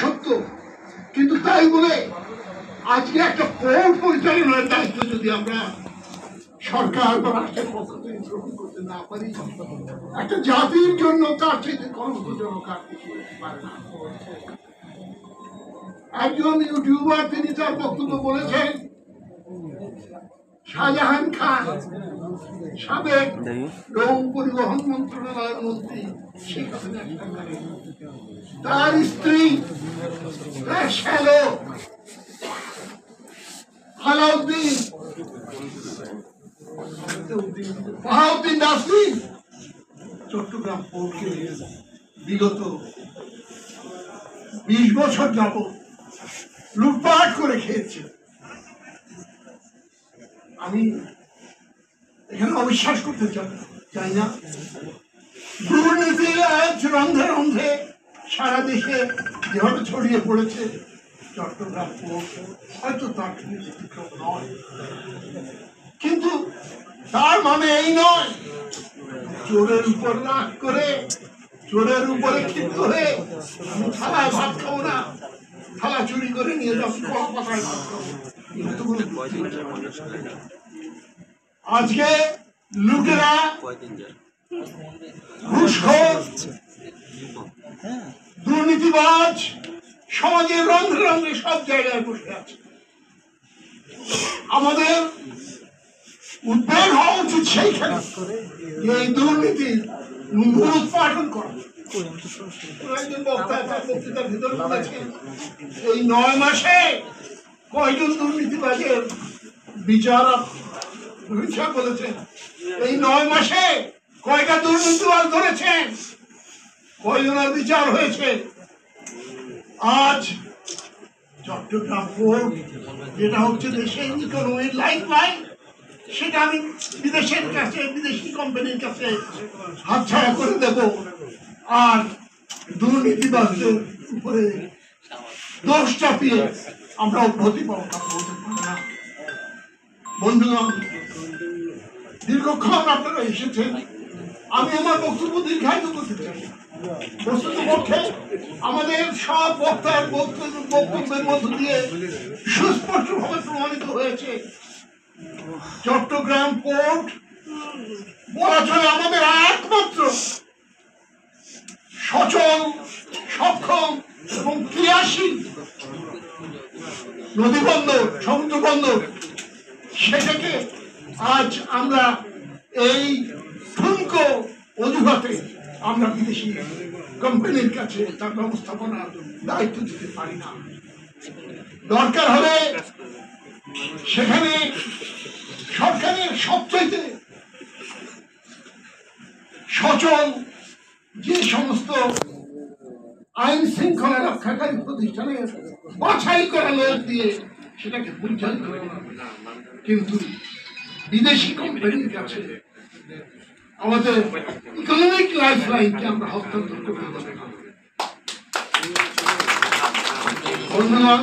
সত্য, কিন্তু তাই বলে আজকে একটা পোর্ট পরিচালনার দায়িত্ব যদি আমরা সরকার বা রাষ্ট্রের পক্ষ থেকে গ্রহণ করতে না পারি, একটা জাতির জন্য তার চাইতে কলঙ্কজনক আর কিছু হতে পারে না। একজন ইউটিউবার তিনি তার বক্তব্য বলেছেন, শাহজাহান খান সাবেক নৌ পরিবহন মন্ত্রণালয়ের মন্ত্রী শেখ হাসিনা সরকারের তার স্ত্রী আলাউদ্দিন বাহাউদ্দিন নাসরিন চট্টগ্রাম পোর্টকে বিগত 20 বছর যাবত লুটপাট করে খেয়েছে। আমি এখানে অবিশ্বাস করতে চাই না, দুর্নীতি আজ রন্ধে রন্ধে সারা দেশে যেভাবে ছড়িয়ে পড়েছে, চট্টগ্রাম পোর্ট হয়তো তার ব্যতিক্রম নয়। কিন্তু তার মানে এই নয় চোরের উপর রাগ করে, চোরের উপরে ক্ষিপ্ত হয়ে আমি থালায় ভাত খাবো না, থালা চুরি করে নিয়ে যাবো, কলা পাতায় ভাত খাবো। আজকে লোকেরা ঘুষখোর, দুর্নীতিবাজ সমাজের রন্ধে রন্ধে সব জায়গায় বসে আছে। আমাদের উদ্বেগ হওয়া উচিত সেইখানে যে এই দুর্নীতির মূলোৎপাটন করা। বক্তৃতার ভিতরে বলেছেন এই 9 মাসে কয়জন দুর্নীতিবাজের বিচার বলেছেন, এই 9 মাসে কয়টা দুর্নীতিবাজ ধরেছেন, কয়জনের বিচার হয়েছে। আজ চট্টগ্রাম পোর্ট যেটা হচ্ছে দেশের ইকোনমির লাইফ লাইন, সেটা আমি বিদেশের কাছে, বিদেশি কোম্পানির কাছে হাতছাড়া করে দেব, আর দুর্নীতিবাজদের উপরে দোষ চাপিয়ে আমরা অব্যাহতি পাবো না। বন্ধুগণ, দীর্ঘক্ষণ আপনারা এসেছেন, আমি আমার বক্তব্য দীর্ঘায়িত করতে চাই। বস্তুতপক্ষে আমাদের সব বক্তার বক্তব্যের মধ্য দিয়ে সুস্পষ্টভাবে প্রমাণিত হয়েছে চট্টগ্রাম পোর্ট বলা চলে আমাদের একমাত্র সচল, সক্ষম এবং ক্রিয়াশীল নদী বন্দর, সমুদ্র বন্দর। সেটাকে আজ আমরা এই ঠুনকো অজুহাতে আমরা বিদেশি কোম্পানির কাছে তার ব্যবস্থাপনার দায়িত্ব দিতে পারি না। দরকার হলে সেখানে সরকারের সবচাইতে সচল যে সমস্ত আইন শৃঙ্খলা রক্ষাকারী প্রতিষ্ঠানের বাছাই করা লোক দিয়ে সেটাকে পরিচালিত করা, কিন্তু বিদেশি কোম্পানির কাছে আমাদের ইকোনমিক লাইফ লাইনকে আমরা হস্তান্তর করতে পারি না।